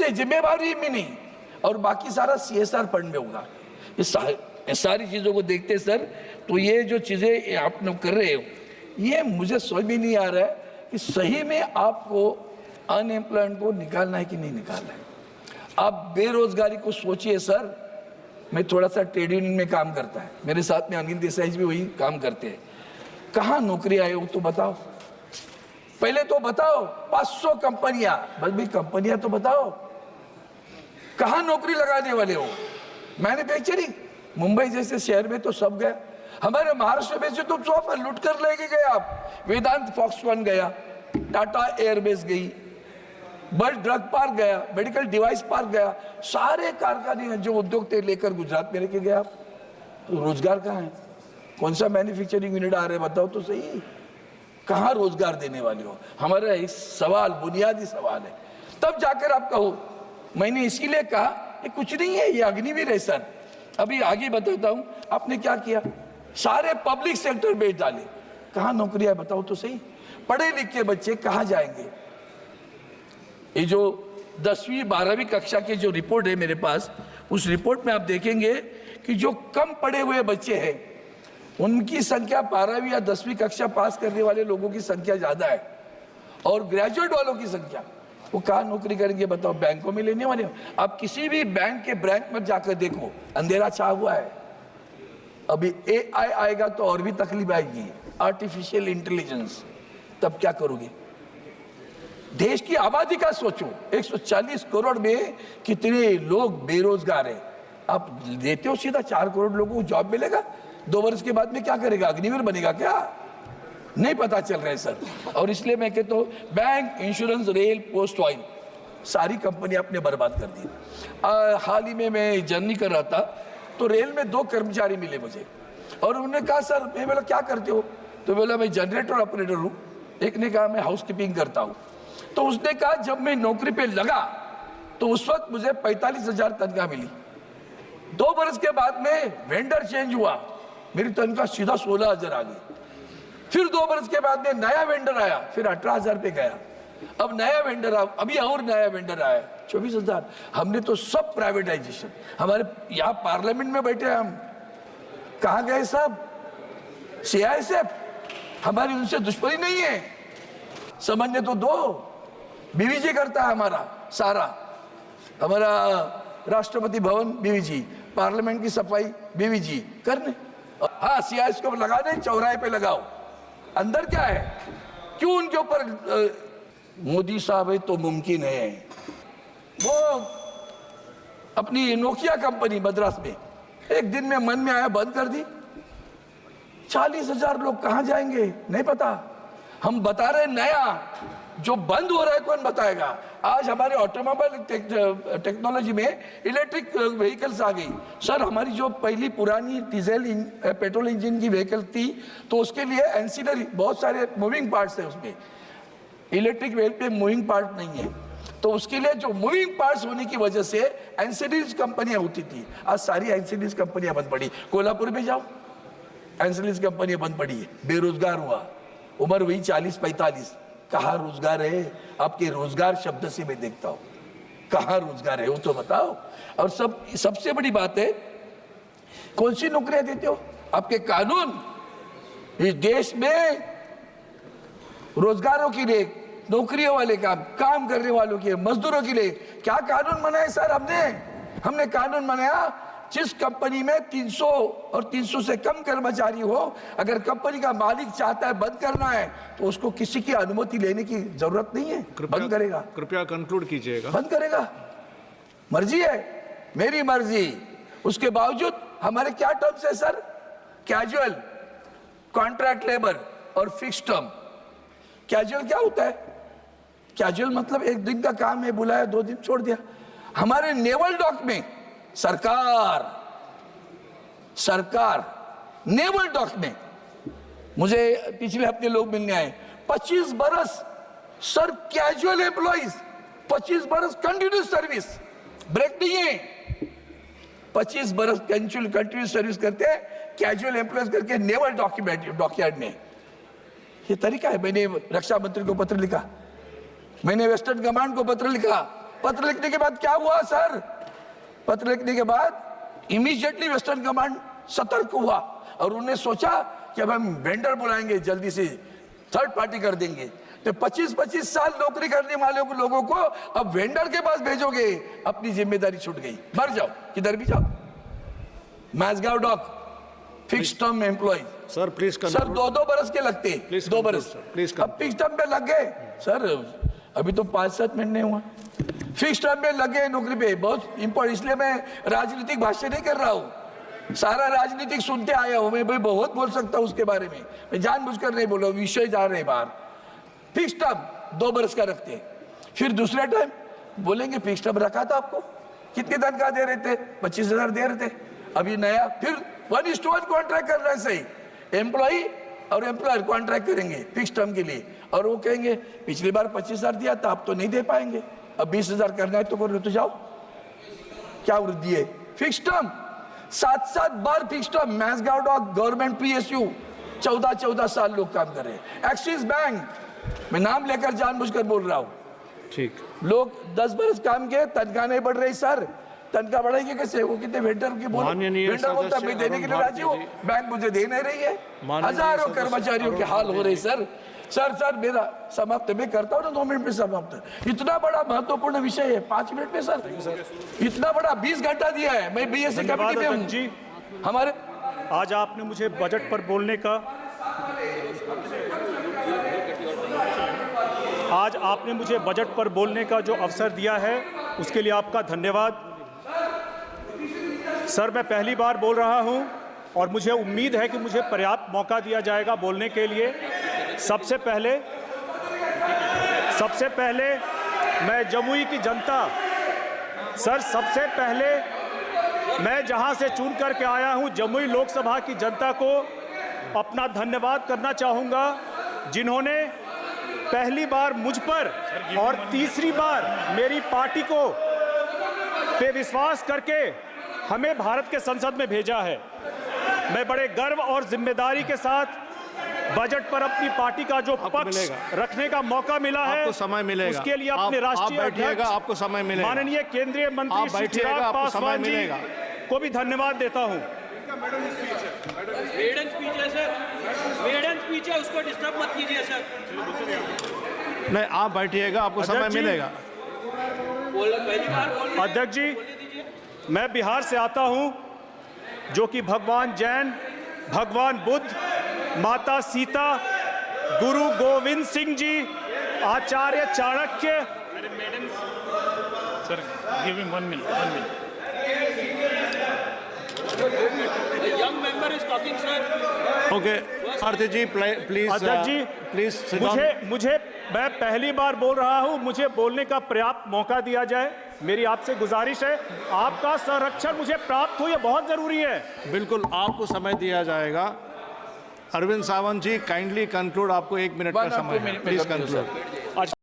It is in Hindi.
मुद्दे जिम्मेवारी में नहीं, और बाकी सारा CSR फंड में होगा। ये सारी चीजों को देखते सर, तो ये जो चीजें आप लोग कर रहे हो, ये मुझे समझ में नहीं आ रहा है कि सही में आपको अनएम्प्लॉयमेंट को निकालना है कि नहीं निकालना है। आप बेरोजगारी को सोचिए सर। मैं थोड़ा सा ट्रेड यूनियन में काम करता है, मेरे साथ में अनिल देसाई जी भी वही काम करते हैं। कहाँ नौकरी आयोग तो बताओ, पहले तो बताओ। 500 कंपनियां, बस भी कंपनियां तो बताओ, कहाँ नौकरी लगाने वाले हो? मैन्युफैक्चरिंग, मुंबई जैसे शहर में तो सब गया। हमारे महाराष्ट्र में से तो सब लुट कर लेके गए आप। वेदांत फॉक्सकॉन गया, टाटा एयरबेस गई, बर्ड ड्रग पार्क गया, मेडिकल डिवाइस पार्क गया, सारे कारखाने जो उद्योग थे लेकर गुजरात में लेके गया आप। तो रोजगार कहाँ है? कौन सा मैन्युफैक्चरिंग यूनिट आ रहे बताओ तो सही, कहाँ रोजगार देने वाले हो? हमारा एक सवाल, बुनियादी सवाल है, तब जाकर आप कहो। मैंने इसीलिए कहा ये कुछ नहीं है, ये अग्निवीर है सर। अभी आगे बताता हूं आपने क्या किया। सारे पब्लिक सेक्टर बेच डाले, कहाँ नौकरियां बताओ तो सही। पढ़े लिखे बच्चे कहाँ जाएंगे? ये जो 10वीं 12वीं कक्षा की जो रिपोर्ट है मेरे पास, उस रिपोर्ट में आप देखेंगे कि जो कम पढ़े हुए बच्चे हैं उनकी संख्या 12वीं या 10वीं कक्षा पास करने वाले लोगों की संख्या ज्यादा है, और ग्रेजुएट वालों की संख्या, वो कहाँ नौकरी करेंगे बताओ? बैंकों में लेने वाले। आप किसी भी बैंक के ब्रांच में जाकर देखो, अंधेरा छा हुआ है। अभी AI आएगा तो और भी तकलीफ आएगी, आर्टिफिशियल इंटेलिजेंस, तब क्या करोगे? देश की आबादी का सोचो, 140 करोड़ में कितने लोग बेरोजगार हैं। आप देते हो सीधा 4 करोड़ लोगों को जॉब मिलेगा, 2 वर्ष के बाद में क्या करेगा? अग्निवीर बनेगा क्या? नहीं पता चल रहा है सर। और इसलिए मैं कहता हूँ, bank, insurance, rail, post, oil, सारी कंपनी आपने बर्बाद कर दी। हाल ही में मैं जर्नी कर रहा था तो रेल में 2 कर्मचारी मिले मुझे, और उन्होंने कहा सर, मैं बोला क्या करते हो? तो बोला मैं जनरेटर ऑपरेटर हूँ। एक ने कहा मैं हाउस कीपिंग करता हूँ। तो उसने कहा जब मैं नौकरी पे लगा तो उस वक्त मुझे 45,000 तनख्वाह मिली। 2 वर्ष के बाद में वेंडर चेंज हुआ, मेरी तनख्वाह सीधा 16,000 आ गई। फिर 2 वर्ष के बाद में नया वेंडर आया, फिर 18,000 पे गया। अब नया वेंडर आया, अभी और नया वेंडर आया, 24,000। हमने तो सब प्राइवेटाइजेशन, हमारे यहाँ पार्लियामेंट में बैठे हम, कहाँ गए सब? CISF, हमारी उनसे दुश्मनी नहीं है, समझने तो दो। BVG करता है हमारा सारा, हमारा राष्ट्रपति भवन BVG, पार्लियामेंट की सफाई BVG करने। हाँ, CISF को लगा दे, चौराहे पे लगाओ। अंदर क्या है? क्यों उनके ऊपर? मोदी साहब है तो मुमकिन है। वो अपनी नोकिया कंपनी मद्रास में एक दिन में मन में आया बंद कर दी। 40,000 लोग कहां जाएंगे नहीं पता। हम बता रहे नया, जो बंद हो रहा है कौन बताएगा? आज हमारे ऑटोमोबाइल टेक्नोलॉजी में इलेक्ट्रिक व्हीकल्स आ गई सर। हमारी जो पहली पुरानी डीजल पेट्रोल इंजन की व्हीकल थी तो उसके लिए एंसिलरी बहुत सारे मूविंग पार्ट्स है, उसमें इलेक्ट्रिक व्हीकल पे मूविंग पार्ट नहीं है। तो उसके लिए जो मूविंग पार्ट्स होने की वजह से एंसिलरीज कंपनियां होती थी, आज सारी एंसिलरीज कंपनियां बंद पड़ी। कोल्हापुर में जाओ, एंसिलरीज कंपनियां बंद पड़ी है, बेरोजगार हुआ, उम्र वही 40-45। कहाँ रोजगार है? आपके रोजगार शब्द से मैं देखता हूं, कहाँ रोजगार है वो तो बताओ। और सबसे बड़ी बात है, कौन सी नौकरियां देते हो? आपके कानून इस देश में रोजगारों के लिए, नौकरियों वाले काम करने वालों के, मजदूरों के लिए क्या कानून बनाए सर? हमने कानून बनाया, जिस कंपनी में 300 और 300 से कम कर्मचारी हो, अगर कंपनी का मालिक चाहता है बंद करना है तो उसको किसी की अनुमति लेने की जरूरत नहीं है, बंद करेगा। कृपया कंक्लूड कीजिएगा। बंद करेगा, मर्जी है, मेरी मर्जी। उसके बावजूद हमारे क्या टर्म्स है सर? कैजुअल, कॉन्ट्रैक्ट लेबर और फिक्स टर्म। कैजुअल क्या होता है? कैजुअल मतलब 1 दिन का काम है, बुलाया 2 दिन छोड़ दिया। हमारे नेवल डॉक में सरकार नेवल डॉक में, मुझे पिछले हफ्ते लोग मिलने आए, 25 बरस सर कैजुअल एम्प्लॉइज, 25 बरस कंटिन्यूस सर्विस, ब्रेक नहीं है। 25 बरस कंटिन्यूस सर्विस करते हैं कैजुअल एम्प्लॉइज करके नेवल डॉकयार्ड में। ये तरीका है। मैंने रक्षा मंत्री को पत्र लिखा, मैंने वेस्टर्न कमांड को पत्र लिखा, पत्र लिखने के बाद क्या हुआ सर? पत्र लिखने के बाद इमीडिएटली वेस्टर्न कमांड सतर्क हुआ और उन्होंने सोचा कि अब हम वेंडर बुलाएंगे, जल्दी से थर्ड पार्टी कर देंगे। तो 25-25 साल नौकरी करने वाले लोगों को अब वेंडर के पास भेजोगे, अपनी जिम्मेदारी छूट गई, मर जाओ, किधर भी जाओ। Mazagaon dock fix term employ sir please sir 2-2 बरस के लगते, 2 बरस, अब फिक्स टर्म पे लग गए सर। अभी तो 5-7 महीने हुआ, फिक्स टर्म में लगे नौकरी पे। बहुत इंपॉर्टेंट, इसलिए मैं राजनीतिक भाष्य नहीं कर रहा हूँ, सारा राजनीतिक सुनते आया हूँ मैं, भाई बहुत बोल सकता हूँ उसके बारे में, मैं जानबूझकर नहीं बोल रहा हूँ, विषय जा रहे बाहर। फिक्स टर्म 2 बरस का रखते हैं, फिर दूसरा टाइम बोलेंगे फिक्स टर्म रखा था आपको, कितने तनख्वाह दे रहे थे? 25,000 दे रहे थे, अभी नया फिर 1:1 कॉन्ट्रैक्ट कर रहे हैं। सही, एम्प्लॉई और एम्प्लॉयर कॉन्ट्रैक्ट करेंगे फिक्स टर्म के लिए, और वो कहेंगे पिछली बार 25,000 दिया था, आप तो नहीं दे पाएंगे, अब 20,000 करना है तो करो, तो जाओ। क्या वृद्धि है? फिक्स टर्म 7-7 बार fix term. Mazagaon dock government PSU 14-14 साल लोग काम कर रहे हैं। एक्सिस बैंक, मैं नाम लेकर जानबूझकर बोल रहा हूँ, ठीक, लोग 10 बरस काम किए, तनख्वाह नहीं बढ़ रही सर। तनख्वाह बढ़ेगी कैसे? वो कितने वेंडर के बोलो, वेंडर बोलता मैं देने के लिए राजी हूँ, बैंक मुझे दे नहीं रही है। हजारों कर्मचारियों के हाल हो रहे सर। सर मेरा समाप्त, मैं करता हूँ ना 2 मिनट में समाप्त। इतना बड़ा महत्वपूर्ण विषय है, 5 मिनट में सर, इतना बड़ा 20 घंटा दिया है। मैं BSc कमेटी में हूँ जी। हमारे आज आपने मुझे बजट पर बोलने का जो अवसर दिया है उसके लिए आपका धन्यवाद। सर मैं पहली बार बोल रहा हूं और मुझे उम्मीद है कि मुझे पर्याप्त मौका दिया जाएगा बोलने के लिए। सबसे पहले मैं जमुई की जनता, सर सबसे पहले मैं जहां से चुन करके आया हूं जमुई लोकसभा की जनता को अपना धन्यवाद करना चाहूंगा, जिन्होंने पहली बार मुझ पर और तीसरी बार मेरी पार्टी को पे विश्वास करके हमें भारत के संसद में भेजा है। मैं बड़े गर्व और जिम्मेदारी के साथ बजट पर अपनी पार्टी का जो पक्ष रखने का मौका मिला है, आपको समय मिलेगा, उसके लिए अपने राष्ट्रीय अध्यक्ष आपको समय मिलेगा, माननीय केंद्रीय मंत्री श्री चिराग पासवान जी को भी धन्यवाद देता हूं। मेडन स्पीच है सर, मेडन स्पीच है, उसको डिस्टर्ब मत कीजिए सर। नहीं, आप बैठिएगा, आपको समय मिलेगा। अध्यक्ष जी, मैं बिहार से आता हूं, जो कि भगवान जैन, भगवान Buddha, Mata Sita, Guru Gobind Singh ji, Acharya Chanakya. Sir give him 1 मिनट। Young member is talking sir. Okay Aarti ji please. अध्यक्ष जी प्लीज मुझे मैं पहली बार बोल रहा हूं, मुझे बोलने का पर्याप्त मौका दिया जाए, मेरी आपसे गुजारिश है। आपका संरक्षण मुझे प्राप्त हो, यह बहुत जरूरी है। बिल्कुल आपको समय दिया जाएगा। अरविंद सावंत जी काइंडली कंक्लूड, आपको 1 मिनट का समय है, प्लीज कंक्लूड।